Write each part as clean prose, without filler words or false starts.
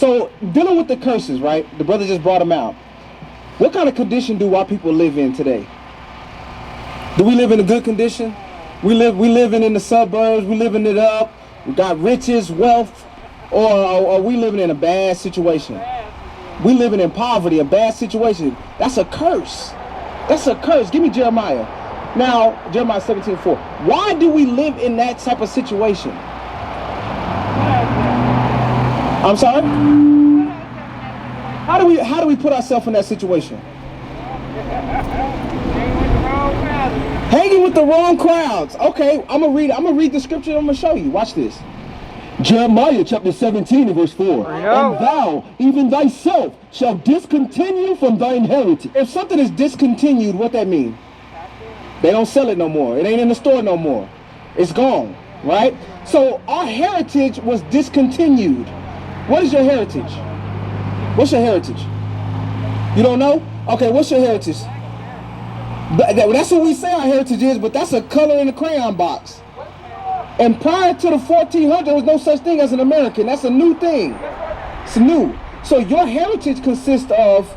So dealing with the curses, right? The brother just brought them out. What kind of condition do our people live in today? Do we live in a good condition? We living in the suburbs, we living it up, we got riches, wealth, or are we living in a bad situation? We living in poverty, a bad situation. That's a curse. That's a curse. Give me Jeremiah. Now, Jeremiah 17:4. Why do we live in that type of situation? I'm sorry? How do we put ourselves in that situation? Hanging with the wrong crowds. Okay, I'm gonna read the scripture and I'm gonna show you. Watch this. Jeremiah chapter 17 and verse 4. And thou, even thyself, shall discontinue from thine heritage. If something is discontinued, what that mean? They don't sell it no more. It ain't in the store no more. It's gone, right? So our heritage was discontinued. What is your heritage? What's your heritage? You don't know? Okay, what's your heritage? That's what we say our heritage is, but that's a color in the crayon box. And prior to the 1400s, there was no such thing as an American. That's a new thing. It's new. So your heritage consists of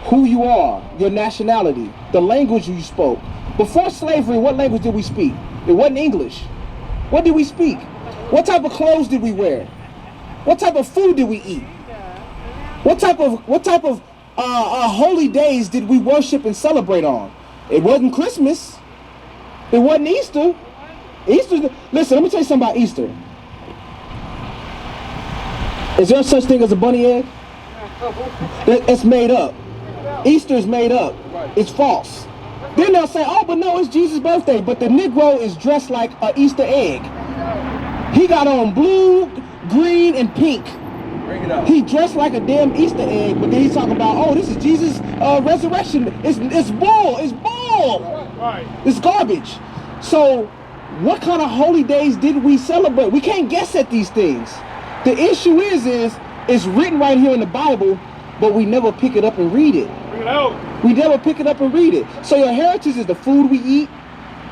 who you are, your nationality, the language you spoke. Before slavery, what language did we speak? It wasn't English. What did we speak? What type of clothes did we wear? What type of food did we eat? What type of holy days did we worship and celebrate on? It wasn't Christmas. It wasn't Easter. Easter. Listen, let me tell you something about Easter. Is there such thing as a bunny egg? It's made up. Easter is made up. It's false. Then they'll say, oh, but no, it's Jesus' birthday. But the Negro is dressed like an Easter egg. He got on blue, green, and pink. He dressed like a damn Easter egg, but then he's talking about, oh, this is Jesus' resurrection. It's bull. It's bull. It's garbage. So what kind of holy days did we celebrate? We can't guess at these things. The issue is it's written right here in the Bible, but we never pick it up and read it. We never pick it up and read it. So your heritage is the food we eat.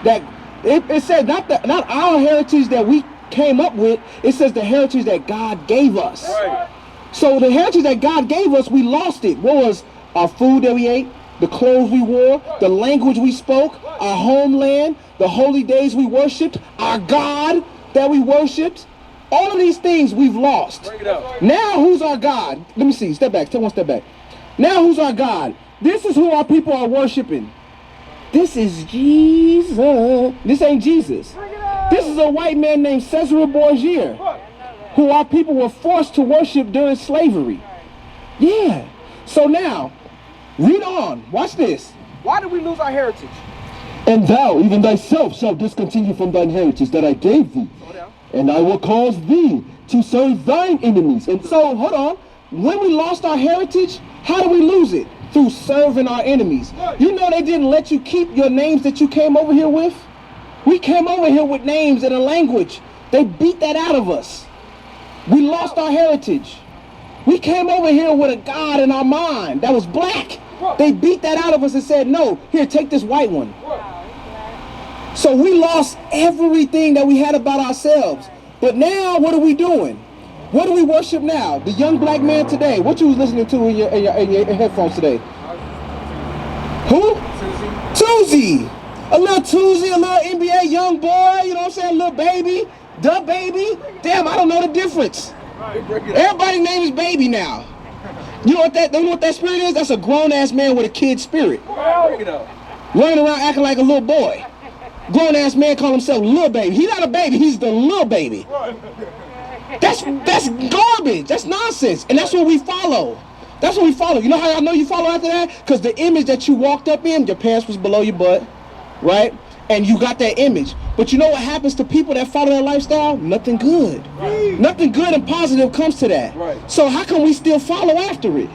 That it says not our heritage that we came up with. It says the heritage that God gave us. Right. So the heritage that God gave us, we lost it. What was our food that we ate, the clothes we wore, the language we spoke, our homeland, the holy days we worshipped, our God that we worshipped. All of these things we've lost. Now who's our God? Let me see. Step back. Take one step back. Now who's our God? This is who our people are worshiping. This is Jesus. This ain't Jesus. This is a white man named Cesare Borgia, who our people were forced to worship during slavery. Yeah. So now, read on. Watch this. Why did we lose our heritage? And thou, even thyself, shalt discontinue from thine heritage that I gave thee. And I will cause thee to serve thine enemies. And so, hold on. When we lost our heritage, how did we lose it? Through serving our enemies. You know they didn't let you keep your names that you came over here with? We came over here with names and a language. They beat that out of us. We lost our heritage. We came over here with a God in our mind that was black. They beat that out of us and said, no, here, take this white one. So we lost everything that we had about ourselves. But now, what are we doing? What do we worship now? The young black man today. What you was listening to in your headphones today? Who? Tuzi. A little Tuzi, a little NBA young boy, you know what I'm saying? A little baby, the baby. Damn, I don't know the difference. Everybody's name is baby now. You know what that spirit is? That's a grown-ass man with a kid spirit. Running around acting like a little boy. Grown-ass man call himself little baby. He's not a baby, he's the little baby. That's garbage. That's nonsense. And that's what we follow. That's what we follow. You know how I know you follow after that? Because the image that you walked up in, your pants was below your butt, right? And you got that image. But you know what happens to people that follow that lifestyle? Nothing good. Right. Nothing good and positive comes to that. Right. So how can we still follow after it?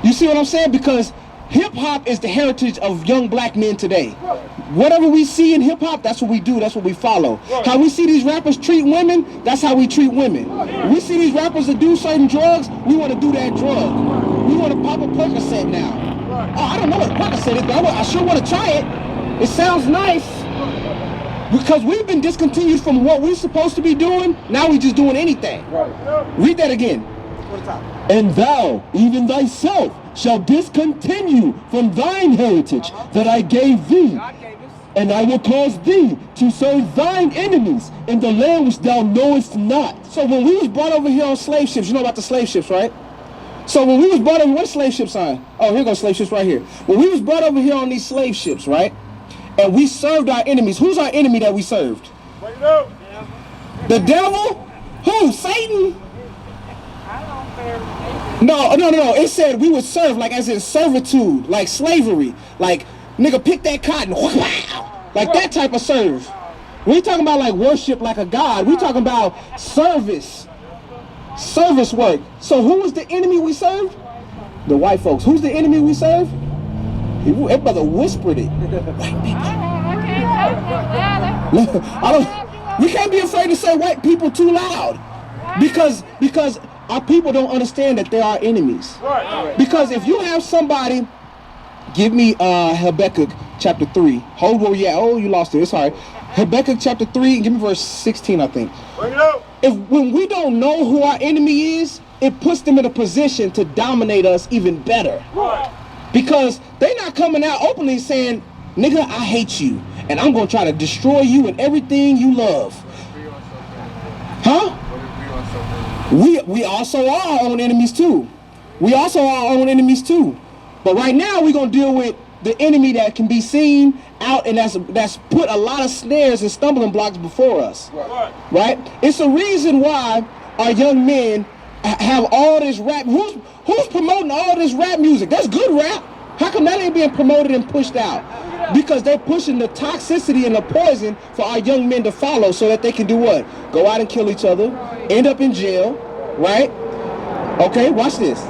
You see what I'm saying? Because hip-hop is the heritage of young black men today. Right. Whatever we see in hip-hop, that's what we do, that's what we follow. Right. How we see these rappers treat women, that's how we treat women. Right. We see these rappers that do certain drugs, we want to do that drug. We want to pop a Percocet now. Right. Oh, I don't know what a Percocet is, but I sure want to try it. It sounds nice. Because we've been discontinued from what we're supposed to be doing, now we're just doing anything. Right. Read that again. And thou, even thyself, shalt discontinue from thine heritage that I gave thee. And I will cause thee to serve thine enemies in the land which thou knowest not. So when we was brought over here on slave ships, you know about the slave ships, right? So when we was brought over, what slave ships on? Oh, here goes slave ships right here. When we was brought over here on these slave ships, right? And we served our enemies. Who's our enemy that we served? The devil? Who? Satan? No. It said we would serve, like as in servitude, like slavery, like nigga pick that cotton, like that type of serve. We ain't talking about like worship like a god. We talking about service work. So who was the enemy we served? The white folks. Who's the enemy we serve? That brother whispered it. We can't be afraid to say white people too loud, because our people don't understand that they are enemies. Because if you have somebody, give me Habakkuk chapter 3. Hold where you at. Oh, you lost it. It's all right. Habakkuk chapter 3, give me verse 16, I think. When we don't know who our enemy is, it puts them in a position to dominate us even better. Because they're not coming out openly saying, nigga, I hate you, and I'm going to try to destroy you and everything you love. Huh? We also are our own enemies too. But right now we're going to deal with the enemy that can be seen out, and that's put a lot of snares and stumbling blocks before us. Right? It's a reason why our young men have all this rap. Who's promoting all this rap music? That's good rap. How come that ain't being promoted and pushed out? Because they're pushing the toxicity and the poison for our young men to follow, so that they can do what? Go out and kill each other, end up in jail, right? Okay, watch this.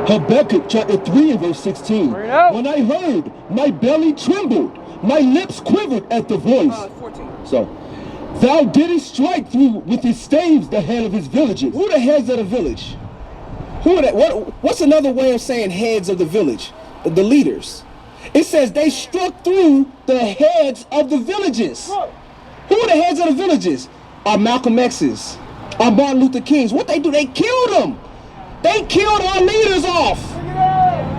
Habakkuk chapter 3 and verse 16. When I heard, my belly trembled, my lips quivered at the voice. So, thou didst strike through with his staves the head of his villages. Who are the heads of the village? Who are that? What's another way of saying heads of the village? The leaders. It says they struck through the heads of the villages. Who are the heads of the villages? Our Malcolm X's, our Martin Luther King's. What they do? They killed them. They killed our leaders off.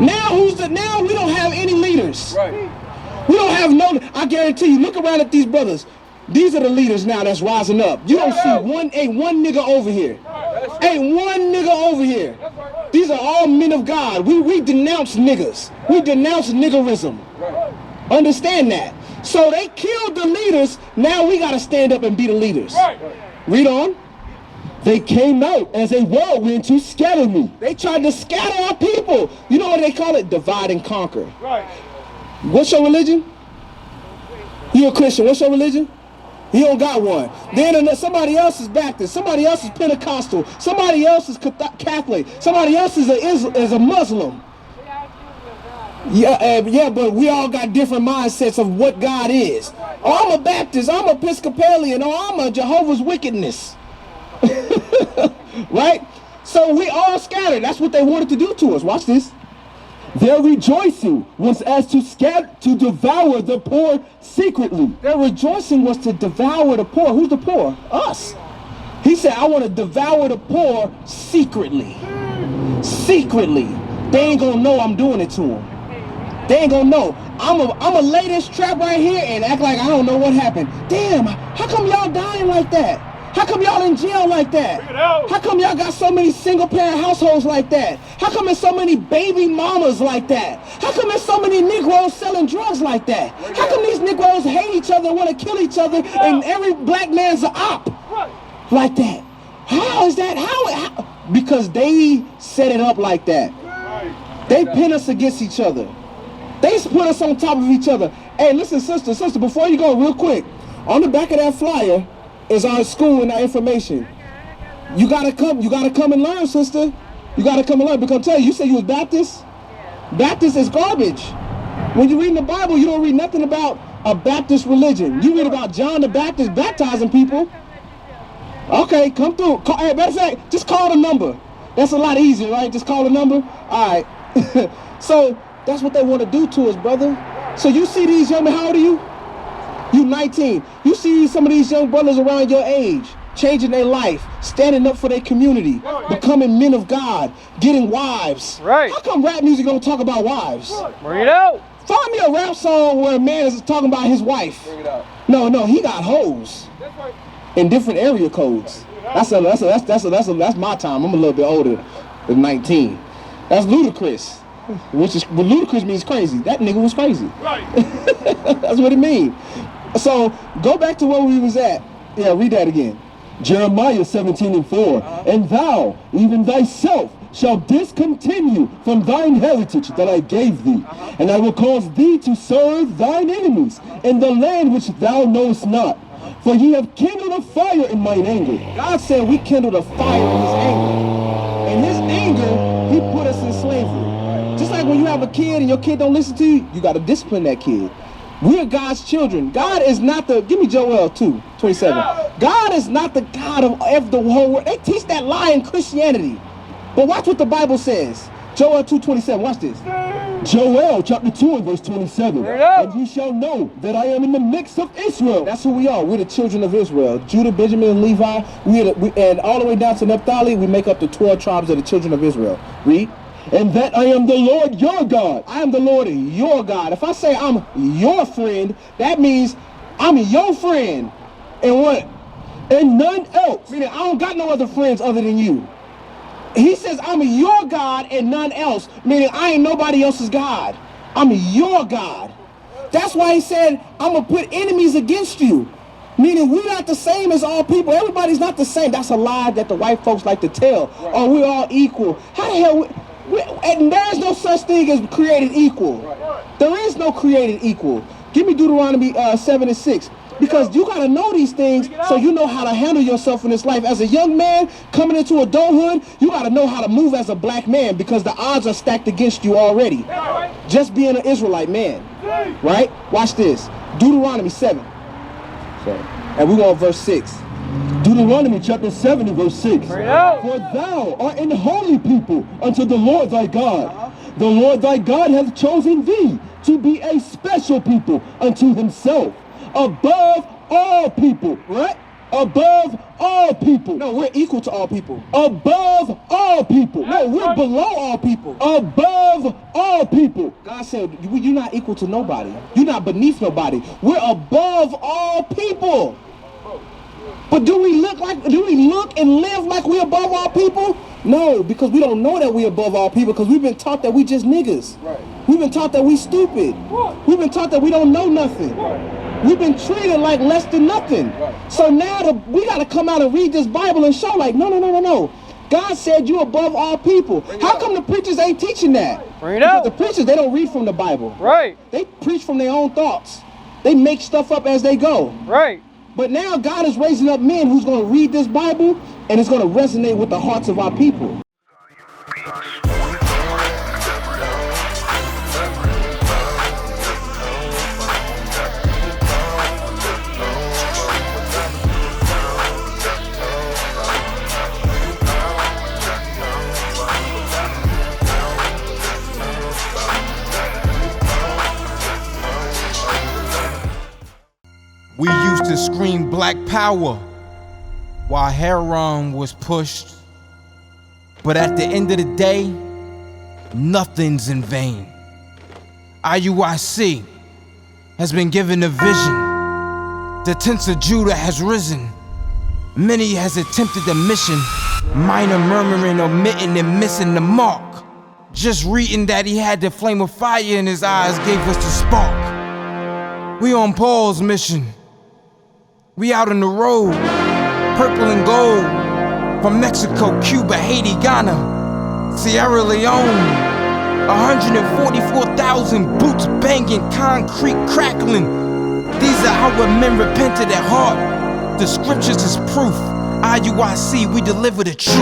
Now we don't have any leaders. We don't have no. I guarantee you. Look around at these brothers. These are the leaders now that's rising up. You don't see one nigga over here. Ain't one nigga over here. These are all men of God. We denounce niggas. We denounce niggerism. Understand that. So they killed the leaders. Now we got to stand up and be the leaders. Read on. They came out as a whirlwind to scatter me. They tried to scatter our people. You know what they call it? Divide and conquer. What's your religion? You a Christian. What's your religion? You don't got one. Then somebody else is Baptist, somebody else is Pentecostal, somebody else is Catholic, somebody else is a Muslim. Yeah, but we all got different mindsets of what God is. Oh, I'm a Baptist, I'm Episcopalian, oh, I'm a Jehovah's Witness. Right? So we all scattered. That's what they wanted to do to us. Watch this. Their rejoicing was as to devour the poor secretly. Their rejoicing was to devour the poor. Who's the poor? Us. He said, I want to devour the poor secretly. Secretly. They ain't gonna know I'm doing it to them. They ain't gonna know. I'm a lay this trap right here and act like I don't know what happened. Damn, how come y'all dying like that? How come y'all in jail like that? How come y'all got so many single parent households like that? How come there's so many baby mamas like that? How come there's so many Negroes selling drugs like that? How come these Negroes hate each other and want to kill each other and every black man's an op like that? How is that? How? Because they set it up like that. They pin us against each other. They put us on top of each other. Hey, listen, sister, before you go, real quick, on the back of that flyer is our school and our information. You gotta come and learn, sister. You gotta come and learn. Because I'm telling you, you said you was Baptist. Baptist is garbage. When you read in the Bible, you don't read nothing about a Baptist religion. You read about John the Baptist baptizing people. Okay, come through. Hey, matter of fact, just call the number. That's a lot easier, right? Just call the number. All right. So that's what they want to do to us, brother. So you see these young men, how old are you? You 19. You see some of these young brothers around your age. changing their life, standing up for their community, becoming men of God, getting wives. Right. How come rap music don't talk about wives? Bring it out. Find me a rap song where a man is talking about his wife. Bring it out. No, he got hoes in different area codes. That's my time. I'm a little bit older than 19. That's ludicrous. What ludicrous means crazy. That nigga was crazy. Right. That's what it means. So go back to where we was at. Yeah, read that again. Jeremiah 17:4. And thou, even thyself, shall discontinue from thine heritage that I gave thee, and I will cause thee to serve thine enemies in the land which thou knowest not. For ye have kindled a fire in mine anger. God said we kindled a fire in his anger. In his anger, he put us in slavery. Just like when you have a kid and your kid don't listen to you, you got to discipline that kid. We are God's children. God is not the, give me Joel 2:27. God is not the God of the whole world. They teach that lie in Christianity. But watch what the Bible says. Joel 2:27, watch this. Joel chapter 2 and verse 27. And ye shall know that I am in the midst of Israel. That's who we are. We're the children of Israel. Judah, Benjamin, and Levi, and all the way down to Naphtali, we make up the 12 tribes of the children of Israel. Read. And that I am the Lord your God. I am the Lord your God. If I say I'm your friend, that means I'm your friend. And what? And none else. Meaning I don't got no other friends other than you. He says I'm your God and none else. Meaning I ain't nobody else's God. I'm your God. That's why he said I'm going to put enemies against you. Meaning we're not the same as all people. Everybody's not the same. That's a lie that the white folks like to tell. Right. Oh, we're all equal. How the hell... And there is no such thing as created equal. There is no created equal. Give me Deuteronomy 7:6. Because you got to know these things so you know how to handle yourself in this life. As a young man coming into adulthood, you got to know how to move as a black man because the odds are stacked against you already. Just being an Israelite man. Right? Watch this. Deuteronomy 7. And we're going to verse 6. Deuteronomy chapter 7 and verse 6. Bring it out. For thou art an holy people unto the Lord thy God. The Lord thy God hath chosen thee to be a special people unto himself, above all people. Right? Above all people. No, we're equal to all people. Above all people. No, we're below all people. Above all people. God said, you're not equal to nobody. You're not beneath nobody. We're above all people. But do we look and live like we're above all people? No, because we don't know that we're above all people because we've been taught that we just niggas. Right. We've been taught that we stupid. Right. We've been taught that we don't know nothing. Right. We've been treated like less than nothing. Right. So now we got to come out and read this Bible and show like, no. God said you above all people. How come the preachers ain't teaching that? Bring it out. Because the preachers, they don't read from the Bible. Right. They preach from their own thoughts. They make stuff up as they go. Right. But now God is raising up men who's going to read this Bible and it's going to resonate with the hearts of our people. We used to scream black power while heroin was pushed. But at the end of the day, nothing's in vain. IUIC has been given a vision. The tents of Judah has risen. Many has attempted the mission. Minor murmuring, omitting, and missing the mark. Just reading that he had the flame of fire in his eyes gave us the spark. We on Paul's mission. We out on the road, purple and gold, from Mexico, Cuba, Haiti, Ghana, Sierra Leone. 144,000 boots banging, concrete crackling. These are how men repented at heart. The scriptures is proof. IUIC, we deliver the truth.